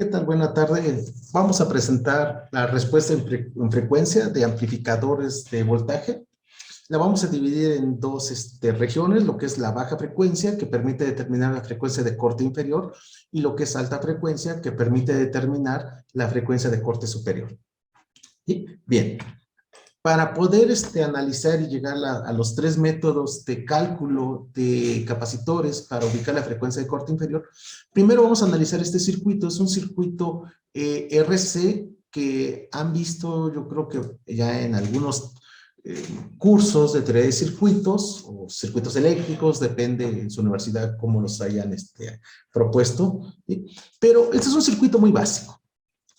¿Qué tal? Buena tarde. Vamos a presentar la respuesta en frecuencia de amplificadores de voltaje. La vamos a dividir en dos regiones, lo que es la baja frecuencia, que permite determinar la frecuencia de corte inferior, y lo que es alta frecuencia, que permite determinar la frecuencia de corte superior. ¿Sí? Bien. Para poder analizar y llegar a los tres métodos de cálculo de capacitores para ubicar la frecuencia de corte inferior, primero vamos a analizar este circuito. Es un circuito RC que han visto, yo creo que ya en algunos cursos de teoría de circuitos o circuitos eléctricos, depende en su universidad cómo los hayan propuesto. ¿Sí? Pero este es un circuito muy básico,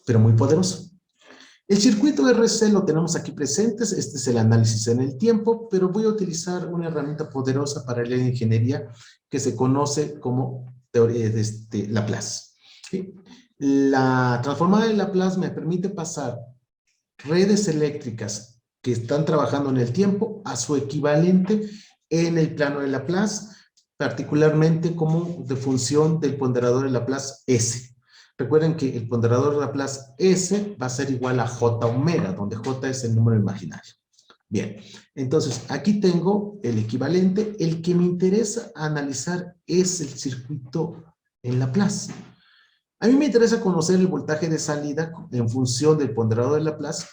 pero muy poderoso. El circuito RC lo tenemos aquí presentes. Este es el análisis en el tiempo, pero voy a utilizar una herramienta poderosa para la ingeniería que se conoce como teoría de Laplace. ¿Sí? La transformada de Laplace me permite pasar redes eléctricas que están trabajando en el tiempo a su equivalente en el plano de Laplace, particularmente como de función del ponderador de Laplace S. Recuerden que el ponderador de Laplace S va a ser igual a J omega, donde J es el número imaginario. Bien, entonces aquí tengo el equivalente. El que me interesa analizar es el circuito en Laplace. A mí me interesa conocer el voltaje de salida en función del ponderador de Laplace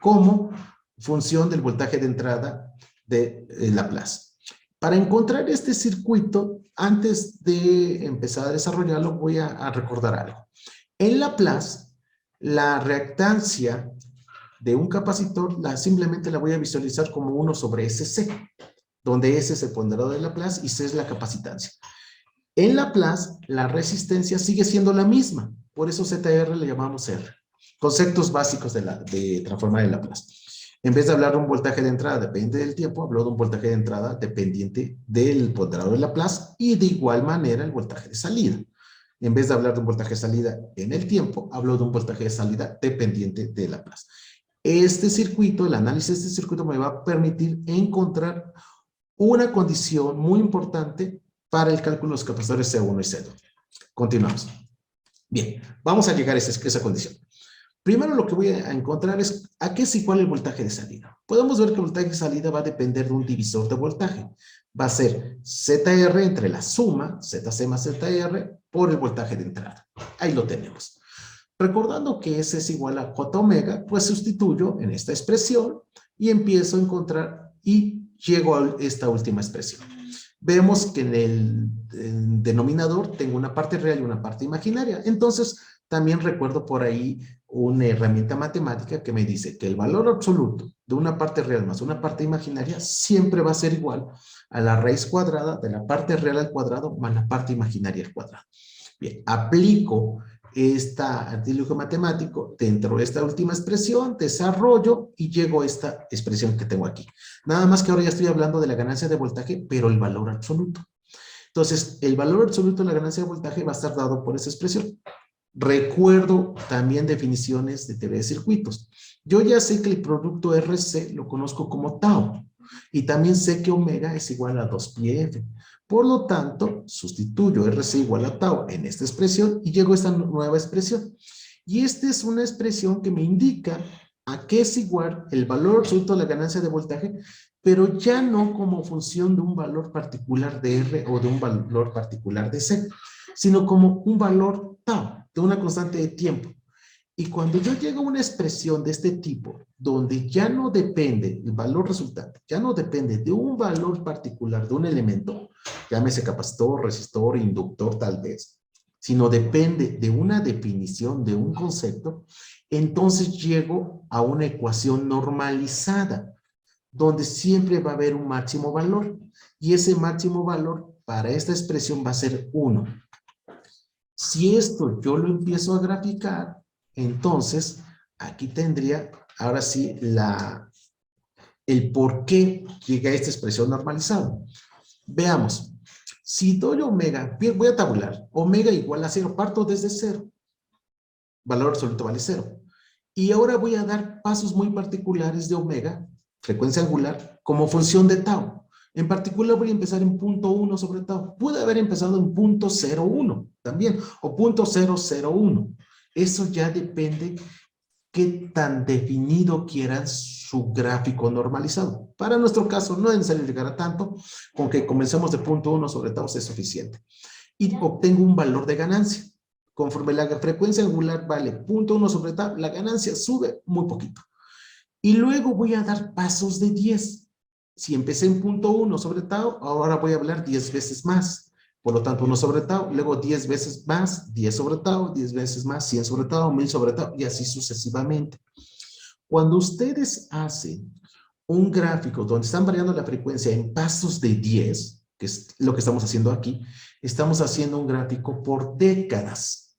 como función del voltaje de entrada de Laplace. Para encontrar este circuito, antes de empezar a desarrollarlo, voy a recordar algo. En Laplace, la reactancia de un capacitor simplemente la voy a visualizar como 1 sobre SC, donde S es el ponderador de Laplace y C es la capacitancia. En Laplace, la resistencia sigue siendo la misma, por eso ZR le llamamos R. Conceptos básicos de transformar en Laplace. En vez de hablar de un voltaje de entrada dependiente del tiempo, hablo de un voltaje de entrada dependiente del ponderador de Laplace y de igual manera el voltaje de salida. En vez de hablar de un voltaje de salida en el tiempo, hablo de un voltaje de salida dependiente de Laplace. Este circuito, el análisis de este circuito me va a permitir encontrar una condición muy importante para el cálculo de los capacitores C1 y C2. Continuamos. Bien, vamos a llegar a esa condición. Primero lo que voy a encontrar es a qué es igual el voltaje de salida. Podemos ver que el voltaje de salida va a depender de un divisor de voltaje. Va a ser ZR entre la suma, ZC más ZR, por el voltaje de entrada. Ahí lo tenemos. Recordando que S es igual a J omega, pues sustituyo en esta expresión y empiezo a encontrar y llego a esta última expresión. Vemos que en el denominador tengo una parte real y una parte imaginaria. Entonces, también recuerdo por ahí una herramienta matemática que me dice que el valor absoluto de una parte real más una parte imaginaria siempre va a ser igual a la raíz cuadrada de la parte real al cuadrado más la parte imaginaria al cuadrado. Bien, aplico este artilugio matemático dentro de esta última expresión, desarrollo y llego a esta expresión que tengo aquí. Nada más que ahora ya estoy hablando de la ganancia de voltaje, pero el valor absoluto. Entonces, el valor absoluto de la ganancia de voltaje va a estar dado por esa expresión. Recuerdo también definiciones de teoría de circuitos. Yo ya sé que el producto RC lo conozco como tau. Y también sé que omega es igual a 2πf. Por lo tanto, sustituyo RC igual a tau en esta expresión y llego a esta nueva expresión. Y esta es una expresión que me indica a qué es igual el valor absoluto de la ganancia de voltaje, pero ya no como función de un valor particular de R o de un valor particular de C, sino como un valor tau, de una constante de tiempo. Y cuando yo llego a una expresión de este tipo, donde ya no depende el valor resultante, ya no depende de un valor particular de un elemento, llámese capacitor, resistor, inductor tal vez, sino depende de una definición, de un concepto, entonces llego a una ecuación normalizada, donde siempre va a haber un máximo valor. Y ese máximo valor para esta expresión va a ser 1. Si esto yo lo empiezo a graficar, entonces aquí tendría ahora sí el por qué llega a esta expresión normalizada. Veamos, si doy omega, voy a tabular, omega igual a 0, parto desde 0, valor absoluto vale 0. Y ahora voy a dar pasos muy particulares de omega, frecuencia angular, como función de tau. En particular voy a empezar en 0.1 sobre tau. Pude haber empezado en 0.01 también, o 0.001. Eso ya depende qué tan definido quieran su gráfico normalizado. Para nuestro caso, no es necesario llegar a tanto, con que comencemos de punto 1 sobre tau es suficiente. Y obtengo un valor de ganancia. Conforme la frecuencia angular vale punto 1 sobre tau, la ganancia sube muy poquito. Y luego voy a dar pasos de 10. Si empecé en punto 1 sobre tau, ahora voy a hablar 10 veces más. Por lo tanto, 1 sobre tau, luego 10 veces más, 10 sobre tau, 10 veces más, 100 sobre tau, 1000 sobre tau, y así sucesivamente. Cuando ustedes hacen un gráfico donde están variando la frecuencia en pasos de 10, que es lo que estamos haciendo aquí, estamos haciendo un gráfico por décadas.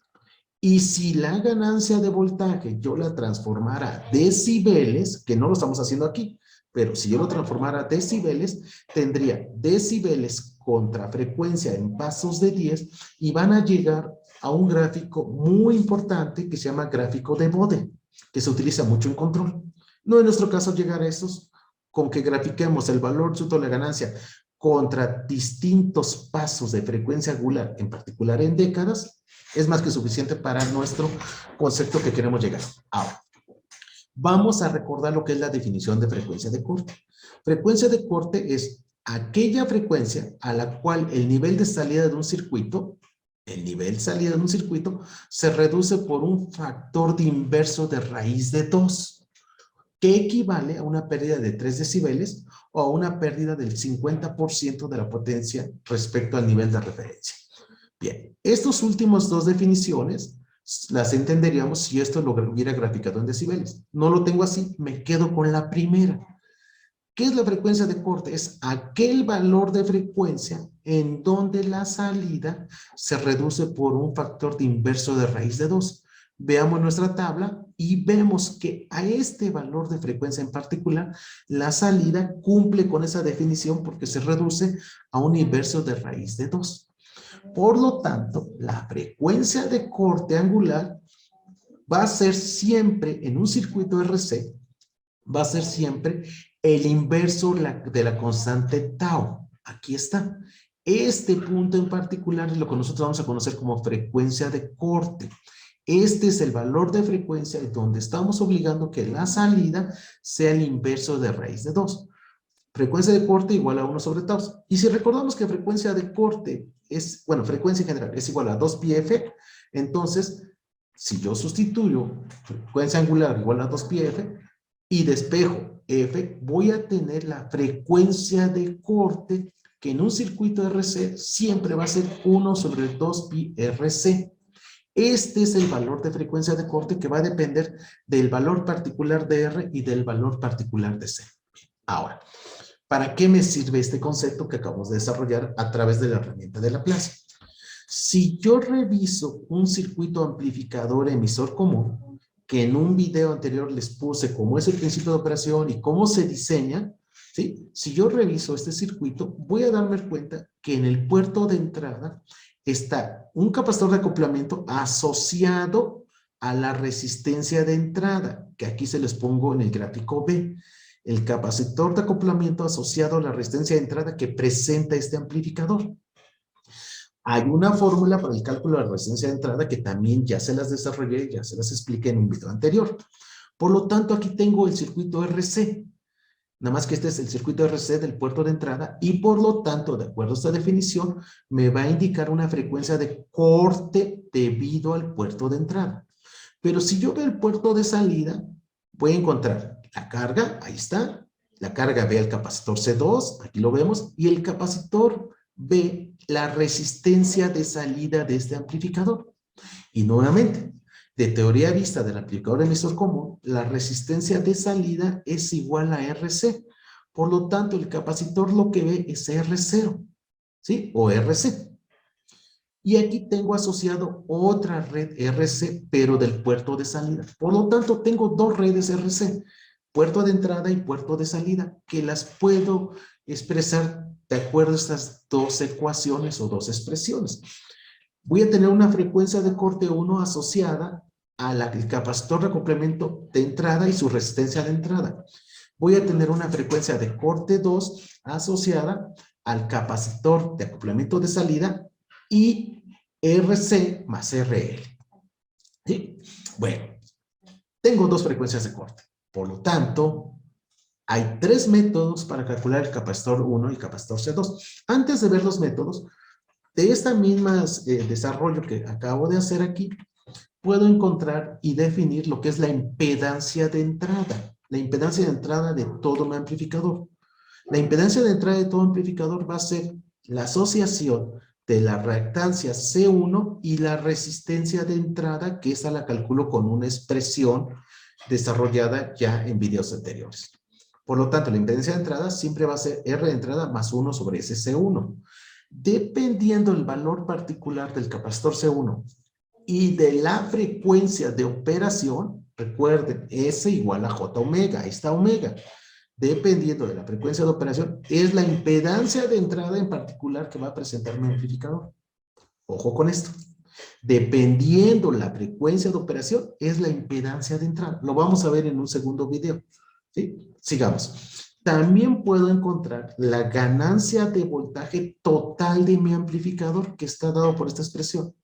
Y si la ganancia de voltaje yo la transformara a decibeles, que no lo estamos haciendo aquí, pero si yo lo transformara a decibeles, tendría decibeles contra frecuencia en pasos de 10 y van a llegar a un gráfico muy importante que se llama gráfico de Bode, que se utiliza mucho en control. No en nuestro caso llegar a estos, con que grafiquemos el valor absoluto de la ganancia contra distintos pasos de frecuencia angular, en particular en décadas, es más que suficiente para nuestro concepto que queremos llegar. Ahora, vamos a recordar lo que es la definición de frecuencia de corte. Frecuencia de corte es aquella frecuencia a la cual el nivel de salida de un circuito, se reduce por un factor de inverso de raíz de 2, que equivale a una pérdida de 3 decibeles o a una pérdida del 50% de la potencia respecto al nivel de referencia. Bien, estas últimas dos definiciones las entenderíamos si esto lo hubiera graficado en decibeles. No lo tengo así, me quedo con la primera. ¿Qué es la frecuencia de corte? Es aquel valor de frecuencia en donde la salida se reduce por un factor de inverso de raíz de 2. Veamos nuestra tabla y vemos que a este valor de frecuencia en particular, la salida cumple con esa definición porque se reduce a un inverso de raíz de 2. Por lo tanto, la frecuencia de corte angular va a ser siempre en un circuito RC, va a ser siempre el inverso de la constante tau. Aquí está. Este punto en particular es lo que nosotros vamos a conocer como frecuencia de corte. Este es el valor de frecuencia donde estamos obligando que la salida sea el inverso de raíz de 2. Frecuencia de corte igual a 1 sobre tau. Y si recordamos que frecuencia de corte es, bueno, frecuencia en general es igual a 2πf, entonces, si yo sustituyo frecuencia angular igual a 2πf y despejo f, voy a tener la frecuencia de corte que en un circuito RC siempre va a ser 1 sobre 2πrc. Este es el valor de frecuencia de corte que va a depender del valor particular de R y del valor particular de C. Ahora, ¿para qué me sirve este concepto que acabamos de desarrollar a través de la herramienta de Laplace? Si yo reviso un circuito amplificador emisor común, que en un video anterior les puse cómo es el principio de operación y cómo se diseña, ¿sí? Si yo reviso este circuito, voy a darme cuenta que en el puerto de entrada está un capacitor de acoplamiento asociado a la resistencia de entrada, que aquí se les pongo en el gráfico B. El capacitor de acoplamiento asociado a la resistencia de entrada que presenta este amplificador. Hay una fórmula para el cálculo de la resistencia de entrada que también ya se las desarrollé, ya se las expliqué en un video anterior. Por lo tanto, aquí tengo el circuito RC. Nada más que este es el circuito RC del puerto de entrada y por lo tanto, de acuerdo a esta definición, me va a indicar una frecuencia de corte debido al puerto de entrada. Pero si yo veo el puerto de salida, voy a encontrar la carga, ahí está, la carga ve al capacitor C2, aquí lo vemos, y el capacitor ve la resistencia de salida de este amplificador. Y nuevamente, de teoría vista del amplificador emisor común, la resistencia de salida es igual a RC. Por lo tanto, el capacitor lo que ve es R0, ¿sí? O RC. Y aquí tengo asociado otra red RC, pero del puerto de salida. Por lo tanto, tengo dos redes RC, puerto de entrada y puerto de salida, que las puedo expresar de acuerdo a estas dos ecuaciones o dos expresiones. Voy a tener una frecuencia de corte 1 asociada al capacitor de acoplamiento de entrada y su resistencia de entrada. Voy a tener una frecuencia de corte 2 asociada al capacitor de acoplamiento de salida y RC más RL. ¿Sí? Bueno, tengo dos frecuencias de corte. Por lo tanto, hay tres métodos para calcular el capacitor 1 y el capacitor C2. Antes de ver los métodos, de este mismo desarrollo que acabo de hacer aquí, puedo encontrar y definir lo que es la impedancia de entrada. La impedancia de entrada de todo mi amplificador. La impedancia de entrada de todo amplificador va a ser la asociación de la reactancia C1 y la resistencia de entrada, que esa la calculo con una expresión desarrollada ya en videos anteriores. Por lo tanto, la impedancia de entrada siempre va a ser R de entrada más 1 sobre ese C1. Dependiendo del valor particular del capacitor C1 y de la frecuencia de operación, recuerden, S igual a J omega, ahí está omega. Dependiendo de la frecuencia de operación, es la impedancia de entrada en particular que va a presentar mi amplificador. Ojo con esto. Dependiendo la frecuencia de operación, es la impedancia de entrada. Lo vamos a ver en un segundo video. ¿Sí? Sigamos. También puedo encontrar la ganancia de voltaje total de mi amplificador, que está dado por esta expresión.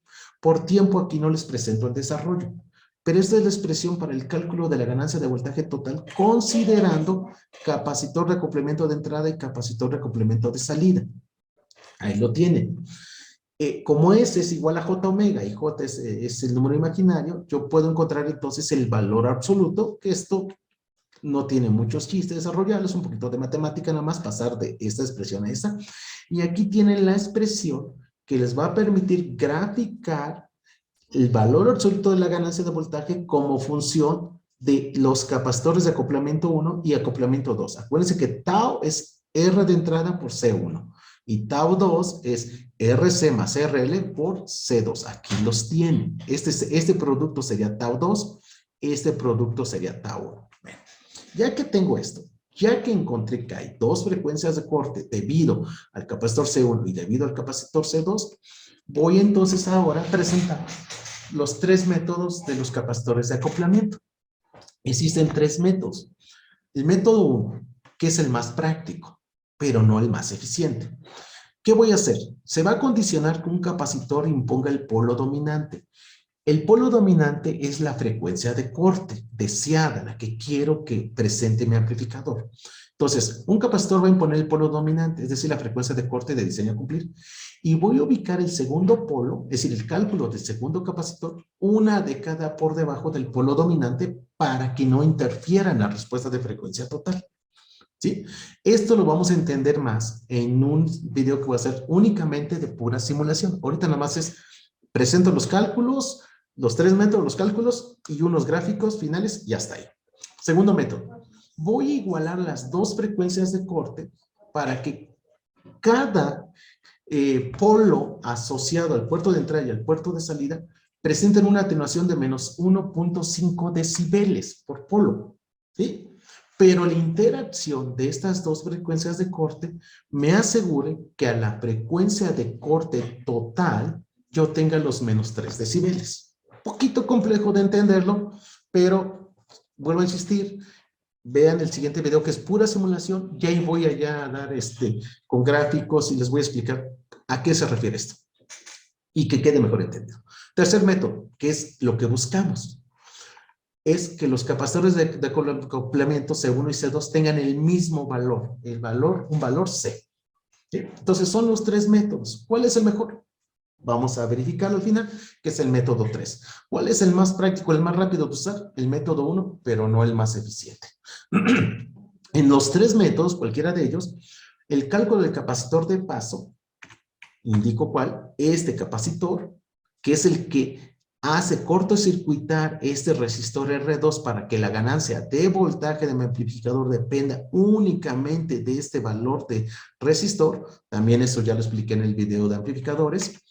Por tiempo aquí no les presento el desarrollo, pero esta es la expresión para el cálculo de la ganancia de voltaje total, considerando capacitor de acoplamiento de entrada y capacitor de acoplamiento de salida. Ahí lo tienen. Como S es igual a J omega y J es el número imaginario, yo puedo encontrar entonces el valor absoluto, que esto no tiene muchos chistes desarrollarlos, un poquito de matemática nada más, pasar de esta expresión a esta. Y aquí tienen la expresión que les va a permitir graficar el valor absoluto de la ganancia de voltaje como función de los capacitores de acoplamiento 1 y acoplamiento 2. Acuérdense que tau es R de entrada por C1 y tau 2 es RC más RL por C2. Aquí los tienen. Este producto sería tau 2, este producto sería tau 1. Bueno, ya que tengo esto, ya que encontré que hay dos frecuencias de corte debido al capacitor C1 y debido al capacitor C2, voy entonces ahora a presentar los tres métodos de los capacitores de acoplamiento. Existen tres métodos. El método 1, que es el más práctico, pero no el más eficiente. ¿Qué voy a hacer? Se va a condicionar que un capacitor imponga el polo dominante. El polo dominante es la frecuencia de corte deseada, la que quiero que presente mi amplificador. Entonces, un capacitor va a imponer el polo dominante, es decir, la frecuencia de corte de diseño a cumplir. Y voy a ubicar el segundo polo, es decir, el cálculo del segundo capacitor, una década por debajo del polo dominante para que no interfiera en la respuesta de frecuencia total. ¿Sí? Esto lo vamos a entender más en un video que voy a hacer únicamente de pura simulación. Ahorita nada más presento los cálculos, los tres métodos, los cálculos y unos gráficos finales y hasta ahí. Segundo método. Voy a igualar las dos frecuencias de corte para que cada polo asociado al puerto de entrada y al puerto de salida presenten una atenuación de menos 1.5 decibeles por polo. ¿Sí? Pero la interacción de estas dos frecuencias de corte me asegure que a la frecuencia de corte total yo tenga los menos 3 decibeles. Poquito complejo de entenderlo, pero vuelvo a insistir, vean el siguiente video que es pura simulación, y ahí voy allá a dar con gráficos y les voy a explicar a qué se refiere esto y que quede mejor entendido. Tercer método, que es lo que buscamos, es que los capacitores de acoplamiento C1 y C2 tengan el mismo valor, un valor C. ¿Sí? Entonces son los tres métodos. ¿Cuál es el mejor? Vamos a verificarlo al final, que es el método 3. ¿Cuál es el más práctico, el más rápido de usar? El método 1, pero no el más eficiente. En los tres métodos, cualquiera de ellos, el cálculo del capacitor de paso, indico cuál, este capacitor, que es el que hace cortocircuitar este resistor R2 para que la ganancia de voltaje de mi amplificador dependa únicamente de este valor de resistor. También eso ya lo expliqué en el video de amplificadores.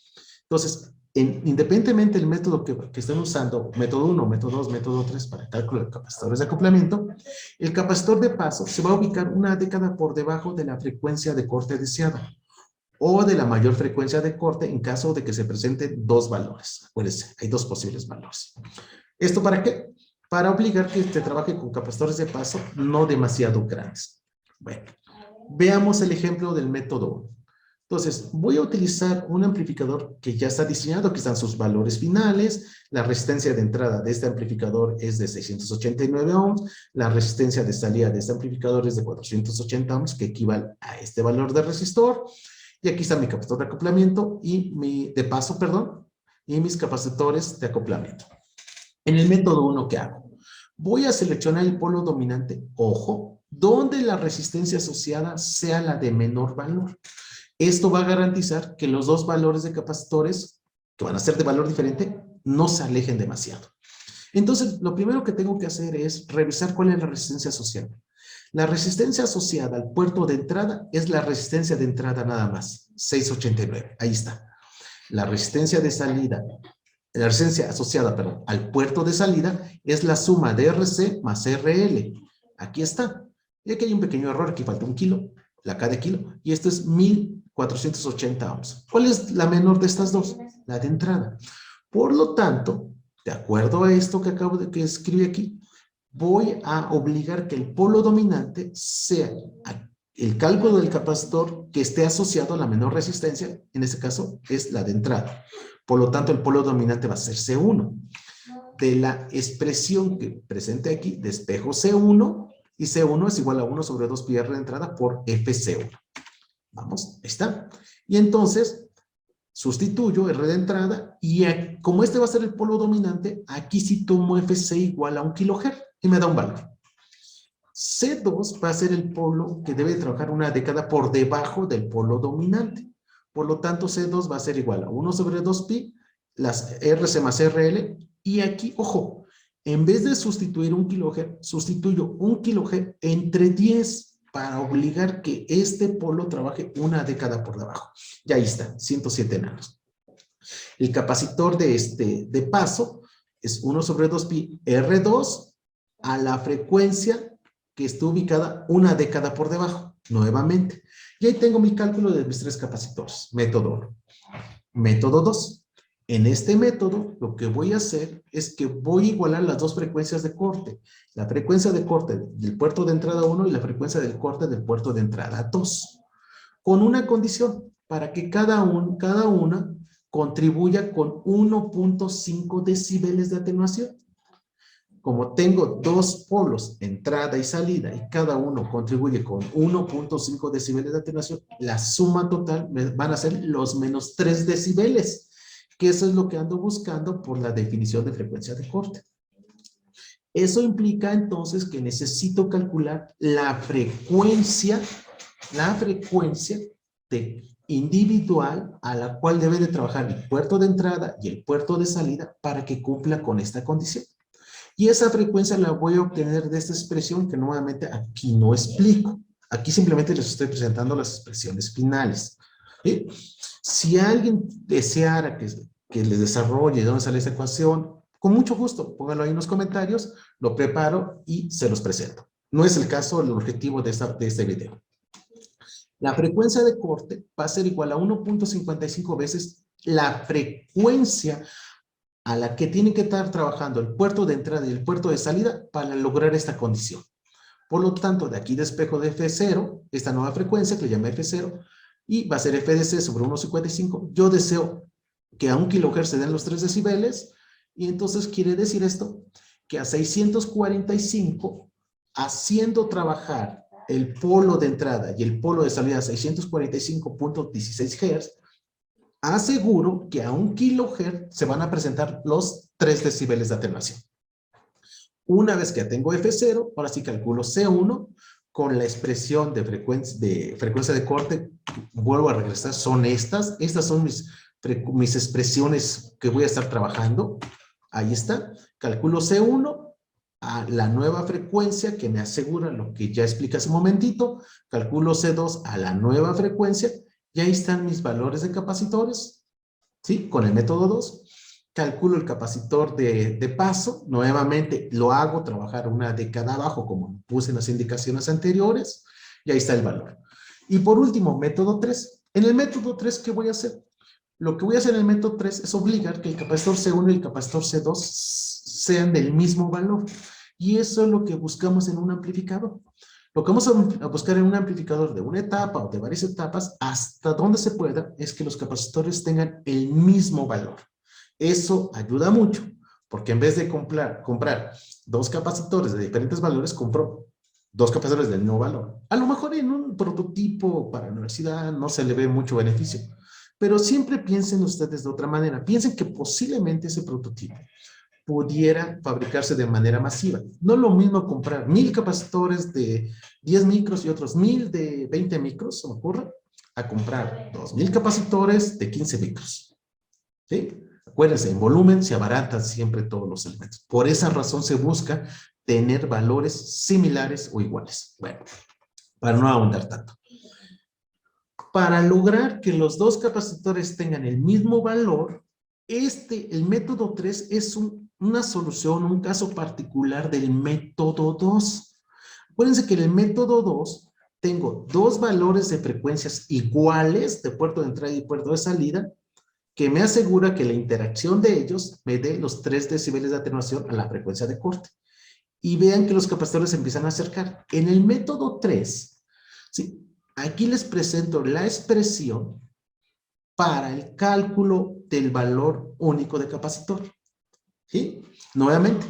Entonces, independientemente del método que estén usando, método 1, método 2, método 3 para el cálculo de capacitores de acoplamiento, el capacitor de paso se va a ubicar una década por debajo de la frecuencia de corte deseada o de la mayor frecuencia de corte en caso de que se presenten dos valores. Acuérdense, hay dos posibles valores. ¿Esto para qué? Para obligar que se trabaje con capacitores de paso no demasiado grandes. Bueno, veamos el ejemplo del método 1. Entonces, voy a utilizar un amplificador que ya está diseñado, aquí están sus valores finales, la resistencia de entrada de este amplificador es de 689 ohms, la resistencia de salida de este amplificador es de 480 ohms, que equivale a este valor de resistor, y aquí está mi capacitor de acoplamiento de paso, perdón, y mis capacitores de acoplamiento. En el método 1, ¿qué hago? Voy a seleccionar el polo dominante, ojo, donde la resistencia asociada sea la de menor valor. Esto va a garantizar que los dos valores de capacitores, que van a ser de valor diferente, no se alejen demasiado. Entonces, lo primero que tengo que hacer es revisar cuál es la resistencia asociada. La resistencia asociada al puerto de entrada es la resistencia de entrada nada más, 689. Ahí está. La resistencia de salida, la resistencia asociada, perdón, al puerto de salida es la suma de RC más RL. Aquí está. Y aquí hay un pequeño error, aquí falta 1 kilo, la K de kilo, y esto es 1480 ohms. ¿Cuál es la menor de estas dos? La de entrada. Por lo tanto, de acuerdo a esto que acabo de escribir aquí, voy a obligar que el polo dominante sea el cálculo del capacitor que esté asociado a la menor resistencia, en este caso es la de entrada. Por lo tanto, el polo dominante va a ser C1. De la expresión que presente aquí, despejo C1, y C1 es igual a 1 sobre 2 pi R de entrada por FC1. Vamos, ahí está. Y entonces, sustituyo R de entrada, y como este va a ser el polo dominante, aquí sí tomo FC igual a 1 kHz, y me da un valor. C2 va a ser el polo que debe trabajar una década por debajo del polo dominante. Por lo tanto, C2 va a ser igual a 1 sobre 2 pi, las RC más RL, y aquí, ojo, en vez de sustituir 1 kHz, sustituyo 1 kHz entre 10 para obligar que este polo trabaje una década por debajo. Y ahí está, 107 nanos. El capacitor de paso es 1 sobre 2 pi R2 a la frecuencia que está ubicada una década por debajo, nuevamente. Y ahí tengo mi cálculo de mis tres capacitores. Método 1. Método 2. En este método, lo que voy a hacer es que voy a igualar las dos frecuencias de corte. La frecuencia de corte del puerto de entrada 1 y la frecuencia del corte del puerto de entrada 2. Con una condición, para que cada una contribuya con 1.5 decibeles de atenuación. Como tengo dos polos, entrada y salida, y cada uno contribuye con 1.5 decibeles de atenuación, la suma total van a ser los menos 3 decibeles, que eso es lo que ando buscando por la definición de frecuencia de corte. Eso implica entonces que necesito calcular la frecuencia individual a la cual debe de trabajar el puerto de entrada y el puerto de salida para que cumpla con esta condición. Y esa frecuencia la voy a obtener de esta expresión que nuevamente aquí no explico. Aquí simplemente les estoy presentando las expresiones finales. ¿Sí? Si alguien deseara que les desarrolle de dónde sale esta ecuación, con mucho gusto, póngalo ahí en los comentarios, lo preparo y se los presento. No es el caso, el objetivo de este video. La frecuencia de corte va a ser igual a 1.55 veces la frecuencia a la que tienen que estar trabajando el puerto de entrada y el puerto de salida para lograr esta condición. Por lo tanto, de aquí despejo de F0, esta nueva frecuencia que le llamé F0, y va a ser F de C sobre 1.55. Yo deseo que a 1 kHz se den los 3 decibeles, y entonces quiere decir esto, que a 645, haciendo trabajar el polo de entrada y el polo de salida a 645.16 Hz, aseguro que a 1 kHz se van a presentar los 3 decibeles de atenuación. Una vez que ya tengo F0, ahora sí calculo C1 con la expresión de frecuencia de corte. Vuelvo a regresar, son estas son mis expresiones que voy a estar trabajando. Ahí está, calculo C1 a la nueva frecuencia que me asegura lo que ya expliqué hace un momentito, calculo C2 a la nueva frecuencia, y ahí están mis valores de capacitores, ¿sí? Con el método 2, calculo el capacitor de paso, nuevamente lo hago trabajar una década abajo, como puse en las indicaciones anteriores, y ahí está el valor. Y por último, método 3. En el método 3, ¿qué voy a hacer? Lo que voy a hacer en el método 3 es obligar que el capacitor C1 y el capacitor C2 sean del mismo valor. Y eso es lo que buscamos en un amplificador. Lo que vamos a buscar en un amplificador de una etapa o de varias etapas, hasta donde se pueda, es que los capacitores tengan el mismo valor. Eso ayuda mucho, porque en vez de comprar dos capacitores de diferentes valores, compro dos capacitores del mismo valor. A lo mejor en un prototipo para la universidad no se le ve mucho beneficio, pero siempre piensen ustedes de otra manera. Piensen que posiblemente ese prototipo pudiera fabricarse de manera masiva. No es lo mismo comprar 1000 capacitores de 10 micros y otros 1000 de 20 micros, se me ocurre, a comprar 2000 capacitores de 15 micros. ¿Sí? Acuérdense, en volumen se abaratan siempre todos los elementos. Por esa razón se busca tener valores similares o iguales. Bueno, para no ahondar tanto. Para lograr que los dos capacitores tengan el mismo valor, el método 3 es una solución, un caso particular del método 2. Acuérdense que en el método 2 tengo dos valores de frecuencias iguales de puerto de entrada y puerto de salida, que me asegura que la interacción de ellos me dé los 3 decibeles de atenuación a la frecuencia de corte. Y vean que los capacitores se empiezan a acercar. En el método 3, ¿sí? Aquí les presento la expresión para el cálculo del valor único de capacitor. ¿Sí? Nuevamente,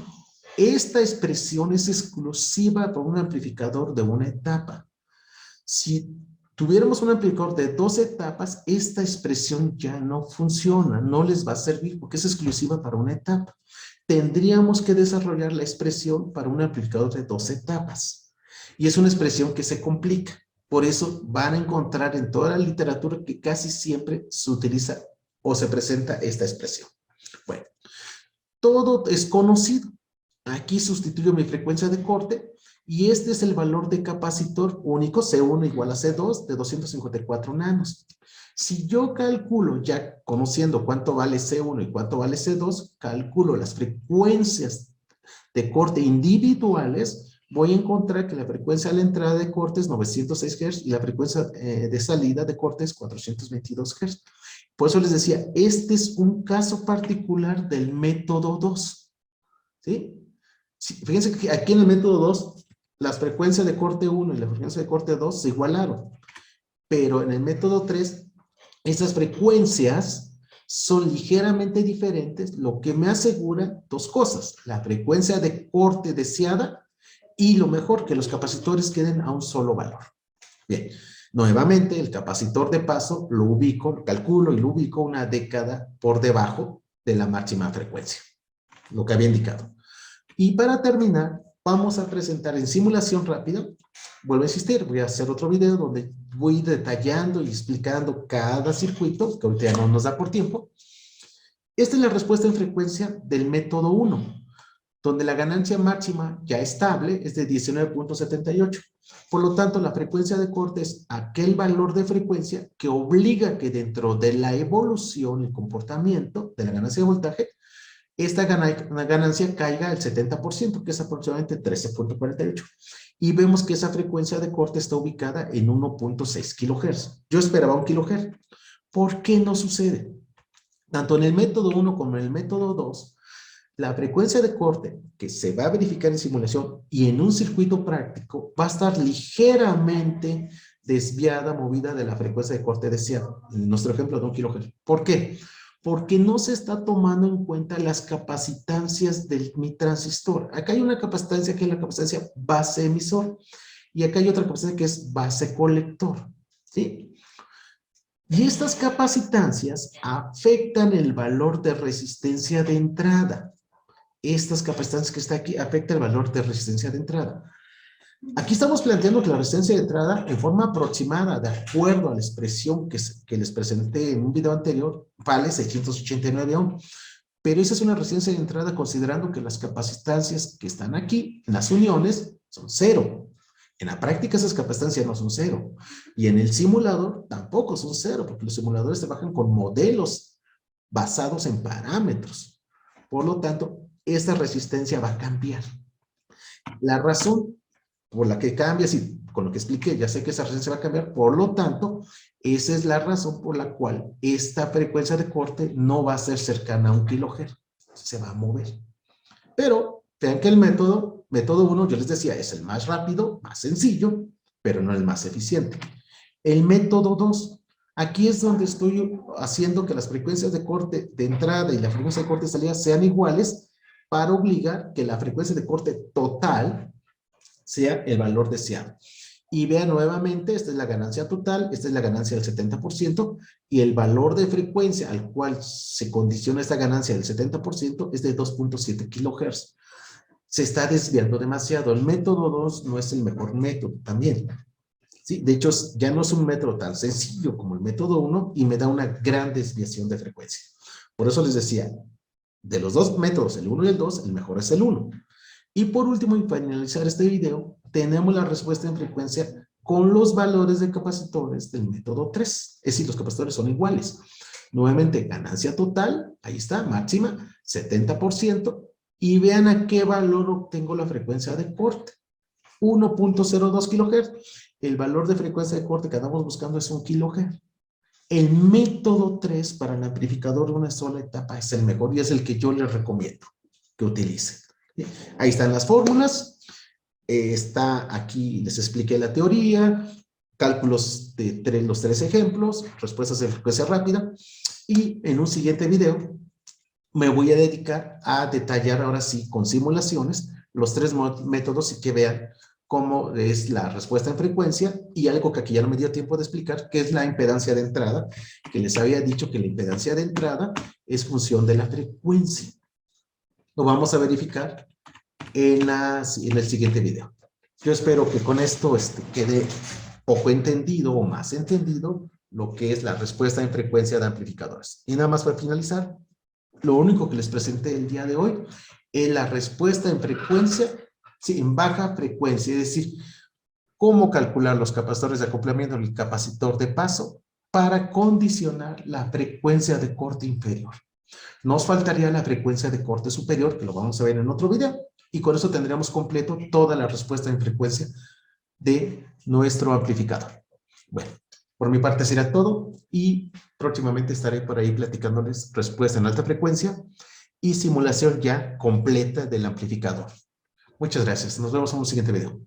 esta expresión es exclusiva para un amplificador de una etapa. Si tuviéramos un amplificador de 2 etapas, esta expresión ya no funciona, no les va a servir porque es exclusiva para una etapa. Tendríamos que desarrollar la expresión para un amplificador de 2 etapas. Y es una expresión que se complica. Por eso van a encontrar en toda la literatura que casi siempre se utiliza o se presenta esta expresión. Bueno, todo es conocido. Aquí sustituyo mi frecuencia de corte y este es el valor de capacitor único C1 igual a C2 de 254 nanos. Si yo calculo, ya conociendo cuánto vale C1 y cuánto vale C2, calculo las frecuencias de corte individuales, voy a encontrar que la frecuencia de la entrada de corte es 906 Hz y la frecuencia de salida de corte es 422 Hz. Por eso les decía, este es un caso particular del método 2. ¿Sí? Fíjense que aquí en el método 2, las frecuencias de corte 1 y la frecuencia de corte 2 se igualaron. Pero en el método 3, esas frecuencias son ligeramente diferentes, lo que me asegura dos cosas: la frecuencia de corte deseada y lo mejor, que los capacitores queden a un solo valor. Bien, nuevamente el capacitor de paso lo ubico, calculo y lo ubico una década por debajo de la máxima frecuencia, lo que había indicado. Y para terminar, vamos a presentar en simulación rápida. Vuelvo a insistir, voy a hacer otro video donde voy detallando y explicando cada circuito, que ahorita ya no nos da por tiempo. Esta es la respuesta en frecuencia del método 1, donde la ganancia máxima ya estable es de 19.78. Por lo tanto, la frecuencia de corte es aquel valor de frecuencia que obliga que dentro de la evolución y comportamiento de la ganancia de voltaje, esta ganancia caiga al 70%, que es aproximadamente 13.48. Y vemos que esa frecuencia de corte está ubicada en 1.6 kHz. Yo esperaba 1 kHz. ¿Por qué no sucede? Tanto en el método 1 como en el método 2, la frecuencia de corte que se va a verificar en simulación y en un circuito práctico va a estar ligeramente desviada, movida de la frecuencia de corte deseada. En nuestro ejemplo de 1 kHz. ¿Por qué? Porque no se está tomando en cuenta las capacitancias de mi transistor. Acá hay una capacitancia que es la capacitancia base emisor y acá hay otra capacitancia que es base colector. ¿Sí? Y estas capacitancias afectan el valor de resistencia de entrada. Estas capacitancias que está aquí afectan el valor de resistencia de entrada. Aquí estamos planteando que la resistencia de entrada, en forma aproximada, de acuerdo a la expresión que les presenté en un video anterior, vale 689 ohms. Pero esa es una resistencia de entrada considerando que las capacitancias que están aquí, en las uniones, son 0. En la práctica esas capacitancias no son 0. Y en el simulador tampoco son 0, porque los simuladores trabajan con modelos basados en parámetros. Por lo tanto, esta resistencia va a cambiar. La razón por la que cambia, si con lo que expliqué, ya sé que esa resistencia va a cambiar, por lo tanto, esa es la razón por la cual esta frecuencia de corte no va a ser cercana a 1 kHz, se va a mover. Pero Vean que el método 1, yo les decía, es el más rápido, más sencillo, pero no el más eficiente. El método 2, aquí es donde estoy haciendo que las frecuencias de corte de entrada y la frecuencia de corte de salida sean iguales para obligar que la frecuencia de corte total sea el valor deseado. Y vean nuevamente, esta es la ganancia total, esta es la ganancia del 70%, y el valor de frecuencia al cual se condiciona esta ganancia del 70% es de 2.7 kilohertz. Se está desviando demasiado. El método 2 no es el mejor método también. Sí, de hecho, ya no es un método tan sencillo como el método 1 y me da una gran desviación de frecuencia. Por eso les decía, de los dos métodos, el 1 y el 2, el mejor es el 1. Y por último, y para finalizar este video, tenemos la respuesta en frecuencia con los valores de capacitores del método 3. Es decir, los capacitores son iguales. Nuevamente, ganancia total, ahí está, máxima, 70%. Y vean a qué valor obtengo la frecuencia de corte. 1.02 kHz. El valor de frecuencia de corte que andamos buscando es 1 kHz. El método 3 para el amplificador de una sola etapa es el mejor y es el que yo les recomiendo que utilicen. Ahí están las fórmulas. Está aquí, les expliqué la teoría, cálculos de los tres ejemplos, respuestas de frecuencia rápida. Y en un siguiente video me voy a dedicar a detallar ahora sí con simulaciones los tres métodos y que vean cómo es la respuesta en frecuencia y algo que aquí ya no me dio tiempo de explicar, que es la impedancia de entrada, que les había dicho que la impedancia de entrada es función de la frecuencia. Lo vamos a verificar en el siguiente video. Yo espero que con esto quede poco entendido o más entendido lo que es la respuesta en frecuencia de amplificadores. Y nada más para finalizar, lo único que les presenté el día de hoy es la respuesta en frecuencia, sí, en baja frecuencia, es decir, cómo calcular los capacitores de acoplamiento en el capacitor de paso para condicionar la frecuencia de corte inferior. Nos faltaría la frecuencia de corte superior, que lo vamos a ver en otro video, y con eso tendríamos completo toda la respuesta en frecuencia de nuestro amplificador. Bueno, por mi parte será todo y próximamente estaré por ahí platicándoles respuesta en alta frecuencia y simulación ya completa del amplificador. Muchas gracias. Nos vemos en un siguiente video.